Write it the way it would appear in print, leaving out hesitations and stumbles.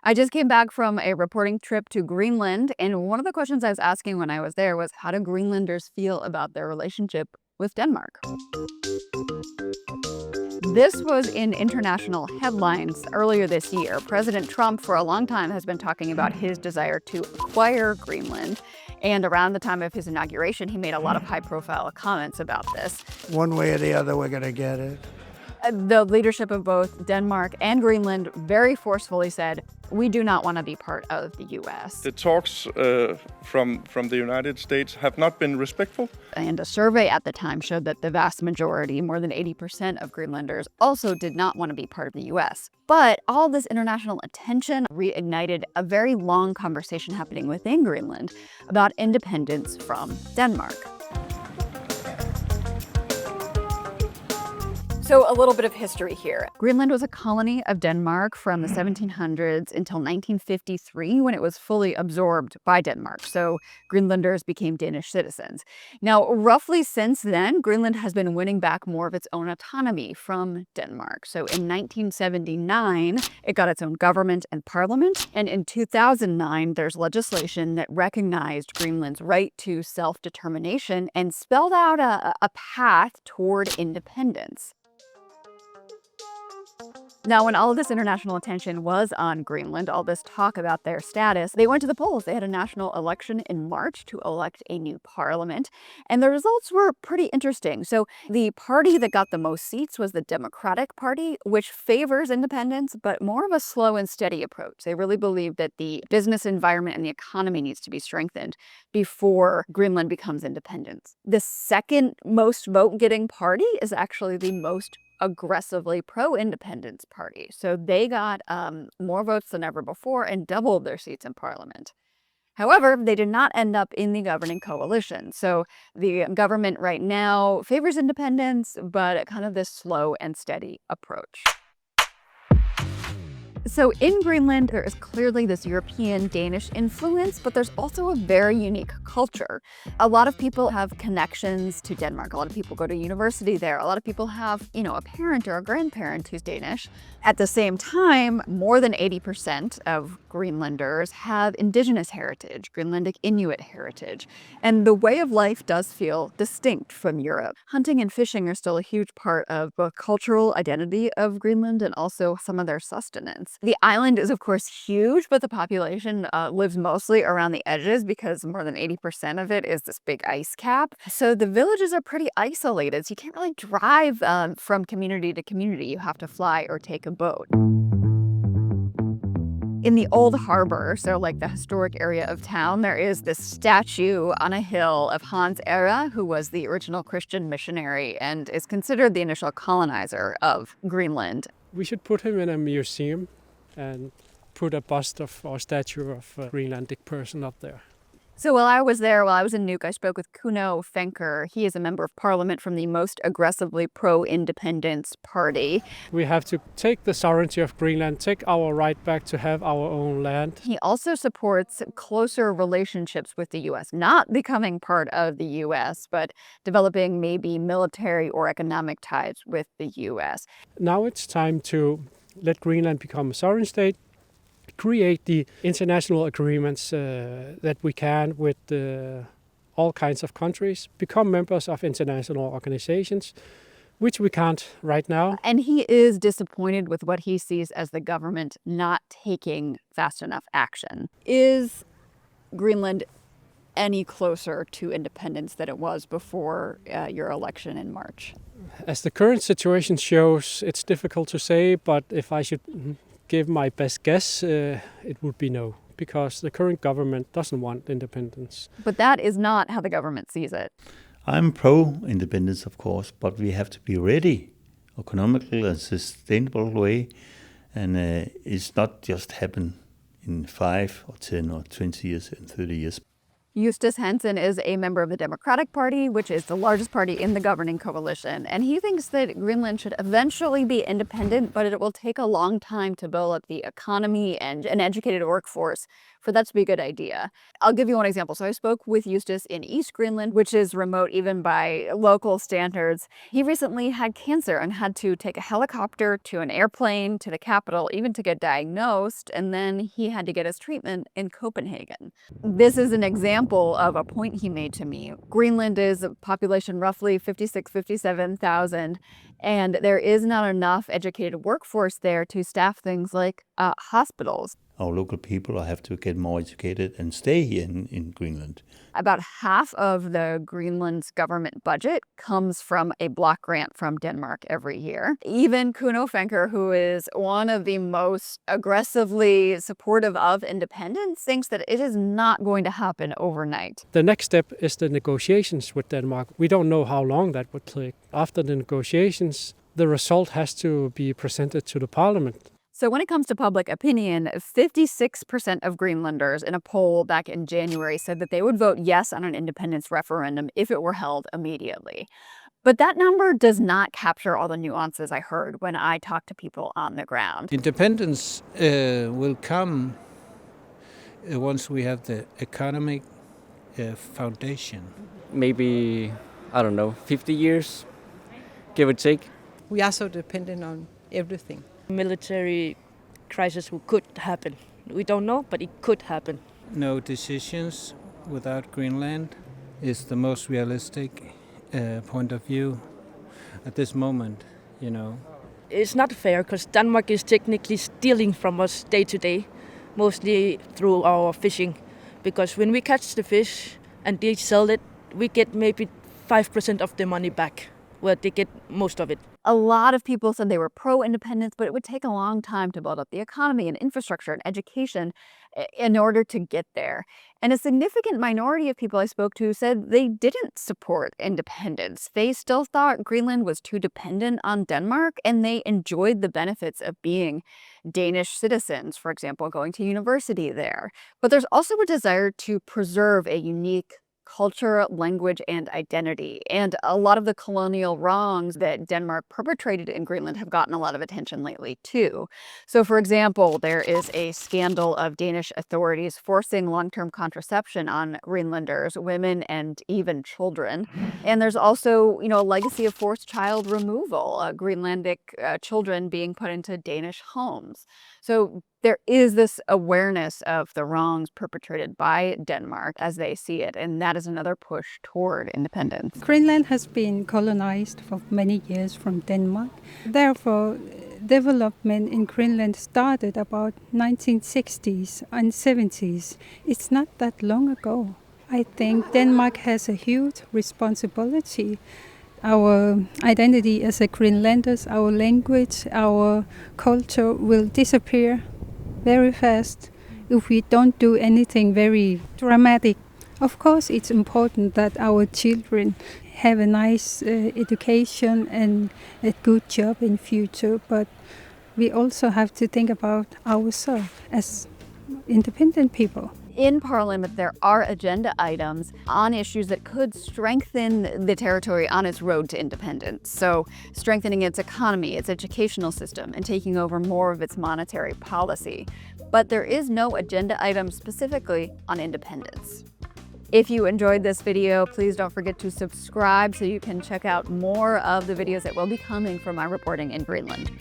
I just came back from a reporting trip to Greenland, and one of the questions I was asking when I was there was, how do Greenlanders feel about their relationship with Denmark? This was in international headlines earlier this year. President Trump, for a long time, has been talking about his desire to acquire Greenland. And around the time of his inauguration, he made a lot of high-profile comments about this. One way or the other, we're going to get it. The leadership of both Denmark and Greenland very forcefully said, we do not want to be part of the U.S. The talks from the United States have not been respectful. And a survey at the time showed that the vast majority, more than 80% of Greenlanders, also did not want to be part of the U.S. But all this international attention reignited a very long conversation happening within Greenland about independence from Denmark. So a little bit of history here. Greenland was a colony of Denmark from the 1700s until 1953, when it was fully absorbed by Denmark. So Greenlanders became Danish citizens. Now, roughly since then, Greenland has been winning back more of its own autonomy from Denmark. So in 1979, it got its own government and parliament. And in 2009, there's legislation that recognized Greenland's right to self-determination and spelled out a path toward independence. Now, when all of this international attention was on Greenland, all this talk about their status, they went to the polls. They had a national election in March to elect a new parliament, and the results were pretty interesting. So the party that got the most seats was the Democratic Party, which favors independence, but more of a slow and steady approach. They really believe that the business environment and the economy needs to be strengthened before Greenland becomes independent. The second most vote-getting party is actually the most aggressively pro-independence party. So they got more votes than ever before and doubled their seats in parliament. However, they did not end up in the governing coalition. So the government right now favors independence, but kind of this slow and steady approach. So in Greenland, there is clearly this European Danish influence, but there's also a very unique culture. A lot of people have connections to Denmark. A lot of people go to university there. A lot of people have, a parent or a grandparent who's Danish. At the same time, more than 80% of Greenlanders have indigenous heritage, Greenlandic Inuit heritage. And the way of life does feel distinct from Europe. Hunting and fishing are still a huge part of both cultural identity of Greenland and also some of their sustenance. The island is, of course, huge, but the population lives mostly around the edges because more than 80% of it is this big ice cap. So the villages are pretty isolated. So you can't really drive from community to community. You have to fly or take a boat. In the old harbor, so like the historic area of town, there is this statue on a hill of Hans Era, who was the original Christian missionary and is considered the initial colonizer of Greenland. We should put him in a museum and put a bust of or statue of a Greenlandic person up there. So while I was in Nuuk, I spoke with Kuno Fencker. He is a member of parliament from the most aggressively pro-independence party. We have to take the sovereignty of Greenland, take our right back to have our own land. He also supports closer relationships with the U.S., not becoming part of the U.S., but developing maybe military or economic ties with the U.S. Now it's time to let Greenland become a sovereign state, create the international agreements that we can with all kinds of countries, become members of international organizations, which we can't right now. And he is disappointed with what he sees as the government not taking fast enough action. Is Greenland any closer to independence than it was before your election in March? As the current situation shows, it's difficult to say, but if I should give my best guess, it would be no, because the current government doesn't want independence. But that is not how the government sees it. I'm pro-independence, of course, but we have to be ready, economical and sustainable way, and it's not just happen in 5 or 10 or 20 years and 30 years. Justus Hansen is a member of the Democratic Party, which is the largest party in the governing coalition. And he thinks that Greenland should eventually be independent, but it will take a long time to build up the economy and an educated workforce for that to be a good idea. I'll give you one example. So I spoke with Justus in East Greenland, which is remote even by local standards. He recently had cancer and had to take a helicopter to an airplane to the capital, even to get diagnosed, and then he had to get his treatment in Copenhagen. This is an example of a point he made to me. Greenland is a population roughly 57,000, and there is not enough educated workforce there to staff things like hospitals. Our local people have to get more educated and stay here in Greenland. About half of the Greenland's government budget comes from a block grant from Denmark every year. Even Kuno Fencker, who is one of the most aggressively supportive of independence, thinks that it is not going to happen overnight. The next step is the negotiations with Denmark. We don't know how long that would take. After the negotiations, the result has to be presented to the parliament. So when it comes to public opinion, 56% of Greenlanders in a poll back in January said that they would vote yes on an independence referendum if it were held immediately. But that number does not capture all the nuances I heard when I talked to people on the ground. Independence will come once we have the economic foundation. Maybe, I don't know, 50 years, give or take. We are so dependent on everything. Military crisis could happen. We don't know, but it could happen. No decisions without Greenland is the most realistic point of view at this moment, you know. It's not fair because Denmark is technically stealing from us day to day, mostly through our fishing. Because when we catch the fish and they sell it, we get maybe 5% of the money back, where they get most of it. A lot of people said they were pro-independence, but it would take a long time to build up the economy and infrastructure and education in order to get there. And a significant minority of people I spoke to said they didn't support independence. They still thought Greenland was too dependent on Denmark, and they enjoyed the benefits of being Danish citizens, for example, going to university there. But there's also a desire to preserve a unique culture, language, and identity. And a lot of the colonial wrongs that Denmark perpetrated in Greenland have gotten a lot of attention lately, too. So, for example, there is a scandal of Danish authorities forcing long-term contraception on Greenlanders, women, and even children. And there's also, a legacy of forced child removal, Greenlandic children being put into Danish homes. So there is this awareness of the wrongs perpetrated by Denmark as they see it, and that is another push toward independence. Greenland has been colonized for many years from Denmark. Therefore, development in Greenland started about 1960s and 70s. It's not that long ago. I think Denmark has a huge responsibility. Our identity as a Greenlanders, our language, our culture will disappear very fast if we don't do anything very dramatic. Of course, it's important that our children have a nice education and a good job in future, but we also have to think about ourselves as independent people. In Parliament, there are agenda items on issues that could strengthen the territory on its road to independence. So strengthening its economy, its educational system, and taking over more of its monetary policy. But there is no agenda item specifically on independence. If you enjoyed this video, please don't forget to subscribe so you can check out more of the videos that will be coming from my reporting in Greenland.